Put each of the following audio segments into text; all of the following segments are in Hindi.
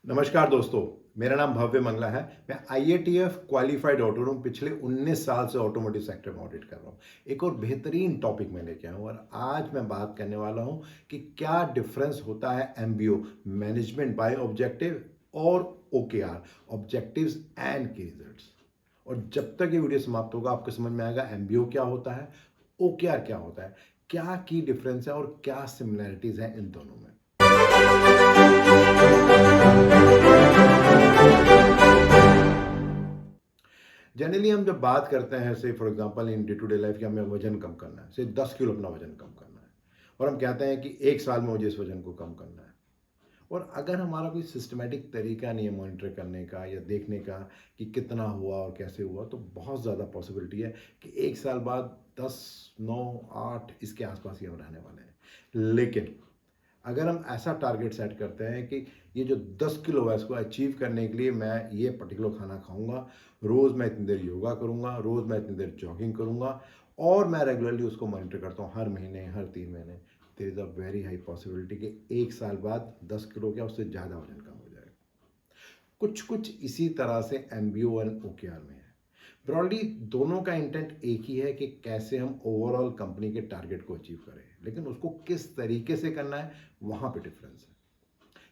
नमस्कार दोस्तों, मेरा नाम भव्य मंगला है। मैं आईएटीएफ क्वालिफाइड ऑडिटर हूँ। पिछले 19 साल से ऑटोमोटिव सेक्टर में ऑडिट कर रहा हूँ। एक और बेहतरीन टॉपिक मैं लेके आया हूँ और आज मैं बात करने वाला हूँ कि क्या डिफरेंस होता है एमबीओ मैनेजमेंट बाय ऑब्जेक्टिव और ओकेआर ऑब्जेक्टिव्स एंड की रिजल्ट्स। और जब तक ये वीडियो समाप्त होगा आपको समझ में आएगा एमबीओ क्या होता है, ओकेआर क्या होता है, क्या की डिफरेंस है और क्या सिमिलैरिटीज हैं इन दोनों में। जनरली हम जब बात करते हैं say for example in day to day life कि हमें वजन कम करना है, से 10 किलो अपना वजन कम करना है और हम कहते हैं कि एक साल में मुझे इस वजन को कम करना है। और अगर हमारा कोई सिस्टमेटिक तरीका नहीं है मॉनिटर करने का या देखने का कि कितना हुआ और कैसे हुआ, तो बहुत ज़्यादा पॉसिबिलिटी है कि एक साल बाद 10, 9, 8 इसके आसपास ही हम रहने वाले हैं। लेकिन अगर हम ऐसा टारगेट सेट करते हैं कि ये जो 10 किलो है इसको अचीव करने के लिए मैं ये पर्टिकुलर खाना खाऊंगा, रोज़ मैं इतनी देर योगा करूंगा, रोज़ मैं इतनी देर जॉगिंग करूंगा और मैं रेगुलरली उसको मॉनिटर करता हूँ हर महीने हर 3 महीने, there is a very high possibility कि एक साल बाद 10 किलो क्या उससे ज़्यादा वजन कम हो जाएगा। कुछ कुछ इसी तरह से एमबीओ एंड ओकेआर में है। ब्रॉडली दोनों का इंटेंट एक ही है कि कैसे हम ओवरऑल कंपनी के टारगेट को अचीव करें, लेकिन उसको किस तरीके से करना है वहाँ पे डिफरेंस है।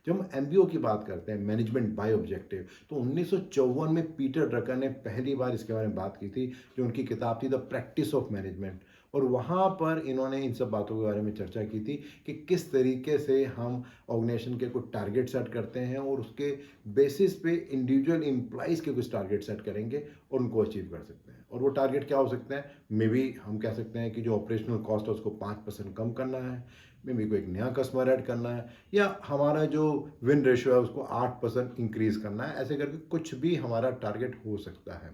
जब हम एमबीओ की बात करते हैं मैनेजमेंट बाय ऑब्जेक्टिव, तो 1954 में पीटर ड्रकर ने पहली बार इसके बारे में बात की थी, जो उनकी किताब थी द प्रैक्टिस ऑफ मैनेजमेंट। और वहाँ पर इन्होंने इन सब बातों के बारे में चर्चा की थी कि किस तरीके से हम ऑर्गेनाइजेशन के कुछ टारगेट सेट करते हैं और उसके बेसिस पे इंडिविजुअल एम्प्लॉइज़ के कुछ टारगेट सेट करेंगे और उनको अचीव कर सकते हैं। और वो टारगेट क्या हो सकते हैं, मे बी हम कह सकते हैं कि जो ऑपरेशनल कॉस्ट है उसको 5% कम करना है, मे बी कोई एक नया कस्टमर ऐड करना है, या हमारा जो विन रेशियो है उसको 8% इंक्रीज करना है। ऐसे करके कुछ भी हमारा टारगेट हो सकता है।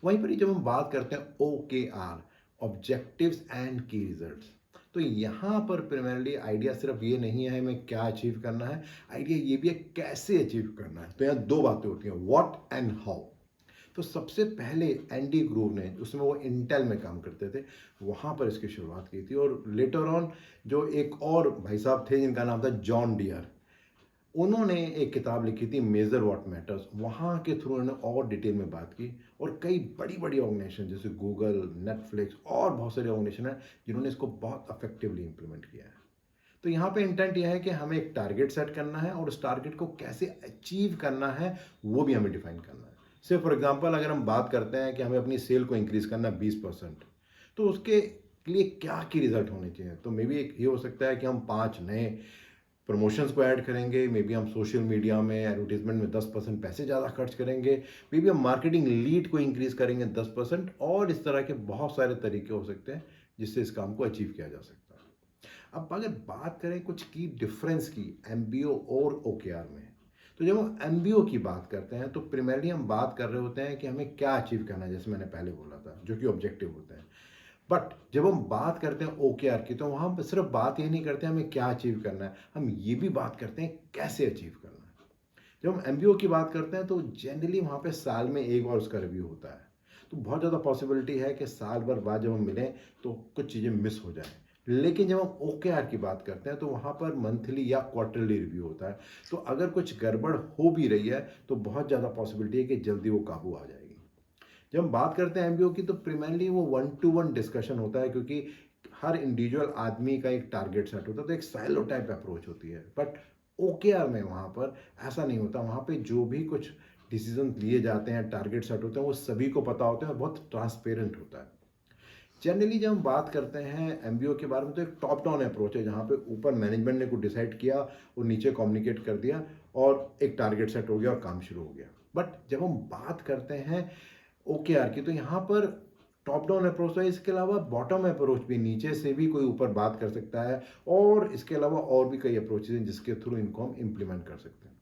वहीं पर जब हम बात करते हैं ओ के आर ऑब्जेक्टिव्स एंड की रिजल्ट्स, तो यहाँ पर प्राइमरली आइडिया सिर्फ ये नहीं है हमें क्या अचीव करना है, आइडिया ये भी है कैसे अचीव करना है। तो यहाँ दो बातें होती हैं, व्हाट एंड हाउ। तो सबसे पहले एंडी ग्रूव ने, उसमें वो इंटेल में काम करते थे, वहाँ पर इसकी शुरुआत की थी। और लेटर ऑन जो एक और भाई साहब थे जिनका नाम था जॉन डियर, उन्होंने एक किताब लिखी थी मेजर व्हाट मैटर्स, वहाँ के थ्रू उन्होंने और डिटेल में बात की। और कई बड़ी बड़ी ऑर्गेनाइजेशन जैसे गूगल, नेटफ्लिक्स और बहुत सारे ऑर्गेनाइजेशन हैं जिन्होंने इसको बहुत इफेक्टिवली इंप्लीमेंट किया है। तो यहाँ पे इंटेंट यह है कि हमें एक टारगेट सेट करना है और उस टारगेट को कैसे अचीव करना है वो भी हमें डिफाइन करना है। से फॉर एग्जांपल अगर हम बात करते हैं कि हमें अपनी सेल को इंक्रीज करना है 20%, तो उसके लिए क्या की रिजल्ट होने चाहिए, तो मे बी एक ये हो सकता है कि हम 5 नए प्रमोशंस को ऐड करेंगे, मे बी हम सोशल मीडिया में एडवर्टीजमेंट में 10% पैसे ज़्यादा खर्च करेंगे, मे बी हम मार्केटिंग लीड को इंक्रीज करेंगे 10%, और इस तरह के बहुत सारे तरीके हो सकते हैं जिससे इस काम को अचीव किया जा सकता है। अब अगर बात करें कुछ की डिफरेंस की एमबीओ और ओकेआर में, तो जब हम एमबीओ की बात करते हैं तो प्राइमरली हम बात कर रहे होते हैं कि हमें क्या अचीव करना है, जैसे मैंने पहले बोला था, जो कि ऑब्जेक्टिव होते हैं। बट जब हम बात करते हैं ओकेआर की, तो वहाँ पर सिर्फ बात ये नहीं करते हमें क्या अचीव करना है, हम ये भी बात करते हैं कैसे अचीव करना है। जब हम एमबीओ की बात करते हैं तो जनरली वहाँ पे साल में एक बार उसका रिव्यू होता है। तो बहुत ज़्यादा पॉसिबिलिटी है कि साल भर बाद जब हम मिलें तो कुछ चीज़ें मिस हो जाएं। लेकिन जब हम ओकेआर की बात करते हैं तो वहाँ पर मंथली या क्वार्टरली रिव्यू होता है। तो अगर कुछ गड़बड़ हो भी रही है तो बहुत ज़्यादा पॉसिबिलिटी है कि जल्दी वो काबू आ जाएगी। जब हम बात करते हैं एमबीओ की, तो प्राइमरली वो 1-to-1 डिस्कशन होता है, क्योंकि हर इंडिविजुअल आदमी का एक टारगेट सेट होता है, तो एक साइलो टाइप अप्रोच होती है। बट ओकेआर में वहाँ पर ऐसा नहीं होता। वहाँ पे जो भी कुछ डिसीजन लिए जाते हैं, टारगेट सेट होते हैं, वो सभी को पता होते हैं और बहुत ट्रांसपेरेंट होता है। जनरली जब हम बात करते हैं एमबीओ के बारे में, तो एक टॉप डाउन अप्रोच है जहाँ पे ऊपर मैनेजमेंट ने कुछ डिसाइड किया और नीचे कम्युनिकेट कर दिया और एक टारगेट सेट हो गया और काम शुरू हो गया। बट जब हम बात करते हैं ओकेआर की, तो यहाँ पर टॉप डाउन अप्रोच है, इसके अलावा बॉटम अप्रोच भी, नीचे से भी कोई ऊपर बात कर सकता है, और इसके अलावा और भी कई अप्रोचेज हैं जिसके थ्रू इनको हम इम्प्लीमेंट कर सकते हैं।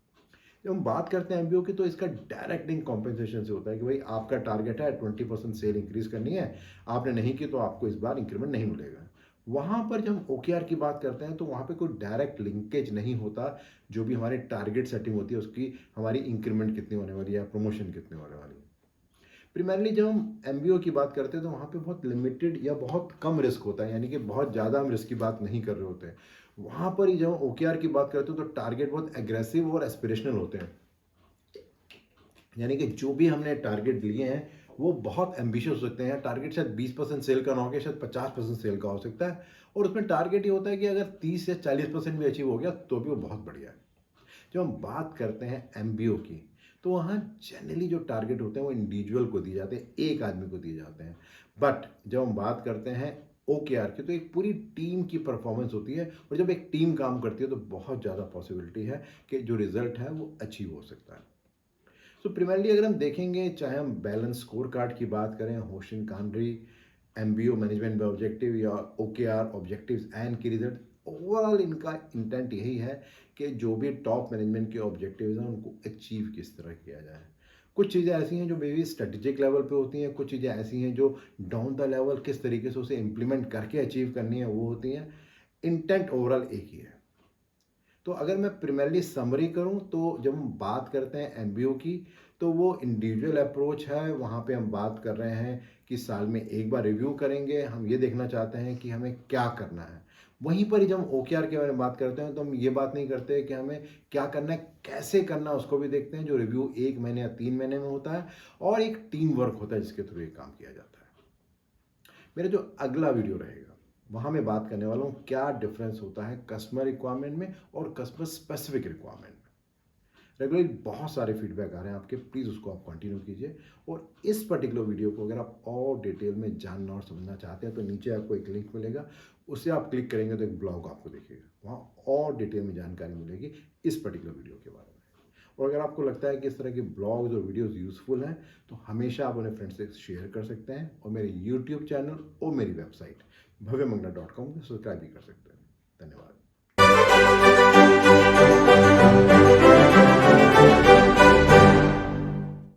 जब हम बात करते हैं एमबीओ की, तो इसका डायरेक्ट लिंक कॉम्पेंसेशन से होता है कि भाई आपका टारगेट है 20% सेल इंक्रीज करनी है, आपने नहीं की तो आपको इस बार इंक्रीमेंट नहीं मिलेगा। वहाँ पर जब हम ओकेआर की बात करते हैं तो वहाँ पे कोई डायरेक्ट लिंकेज नहीं होता। जो भी हमारी टारगेट सेटिंग होती है उसकी हमारी इंक्रीमेंट कितनी होने वाली है या प्रमोशन कितनी होने वाली है। प्राइमरली जब हम एमबीओ की बात करते हैं तो वहाँ पे बहुत लिमिटेड या बहुत कम रिस्क होता है, यानी कि बहुत ज़्यादा हम रिस्क की बात नहीं कर रहे होते हैं। वहाँ पर ही जब हम OKR की बात करते हैं तो टारगेट बहुत एग्रेसिव और एस्पिरेशनल होते हैं। यानी कि जो भी हमने टारगेट लिए हैं वो बहुत एम्बिशियस हो सकते हैं। टारगेट शायद 20% सेल का ना हो, शायद 50% सेल का हो सकता है, और उसमें टारगेट ये होता है कि अगर 30 या 40% भी अचीव हो गया तो भी वो बहुत बढ़िया है। जब हम बात करते हैं MBO की, तो वहाँ जनरली जो टारगेट होते हैं वो इंडिविजुअल को दिए जाते हैं, एक आदमी को दिए जाते हैं। बट जब हम बात करते हैं OKR की, तो एक पूरी टीम की परफॉर्मेंस होती है, और जब एक टीम काम करती है तो बहुत ज़्यादा पॉसिबिलिटी है कि जो रिजल्ट है वो अचीव हो सकता है। सो प्रिमरली अगर हम देखेंगे, चाहे हम बैलेंस स्कोर कार्ड की बात करें, होशिन कांड्री, MBO मैनेजमेंट बाय ऑब्जेक्टिव, या OKR ऑब्जेक्टिव्स एंड की रिजल्ट, ओवरऑल इनका इंटेंट यही है कि जो भी टॉप मैनेजमेंट के ऑब्जेक्टिव्स हैं उनको अचीव किस तरह किया जाए। कुछ चीज़ें ऐसी हैं जो मे बी स्ट्रेटेजिक लेवल पे होती हैं, कुछ चीज़ें ऐसी हैं जो डाउन द लेवल किस तरीके से उसे इम्प्लीमेंट करके अचीव करनी है वो होती हैं। इंटेंट ओवरऑल एक ही है। तो अगर मैं प्राइमरली समरी करूं, तो जब हम बात करते हैं MBO की, तो वो इंडिविजुअल अप्रोच है। वहाँ पे हम बात कर रहे हैं कि साल में एक बार रिव्यू करेंगे, हम ये देखना चाहते हैं कि हमें क्या करना है। वहीं पर ही जब हम OKR के बारे में बात करते हैं तो हम ये बात नहीं करते कि हमें क्या करना है, कैसे करना है उसको भी देखते हैं। जो रिव्यू 1 महीने या 3 महीने में होता है, और एक टीम वर्क होता है जिसके थ्रू ये काम किया जाता है। मेरा जो अगला वीडियो रहेगा वहाँ मैं बात करने वाला हूँ क्या डिफरेंस होता है कस्टमर रिक्वायरमेंट में और कस्टमर स्पेसिफिक रिक्वायरमेंट में। रेगुलरली बहुत सारे फीडबैक आ रहे हैं आपके, प्लीज़ उसको आप कंटिन्यू कीजिए। और इस पर्टिकुलर वीडियो को अगर आप और डिटेल में जानना और समझना चाहते हैं तो नीचे आपको एक लिंक मिलेगा, उससे आप क्लिक करेंगे तो एक ब्लॉग आपको दिखेगा, वहाँ और डिटेल में जानकारी मिलेगी इस पर्टिकुलर वीडियो के बारे में। और अगर आपको लगता है कि इस तरह के ब्लॉग्स और वीडियोस यूज़फुल हैं तो हमेशा आप अपने फ्रेंड्स से शेयर कर सकते हैं, और मेरे यूट्यूब चैनल और मेरी वेबसाइट bhavyamangla.com को सब्सक्राइब भी कर सकते हैं। धन्यवाद।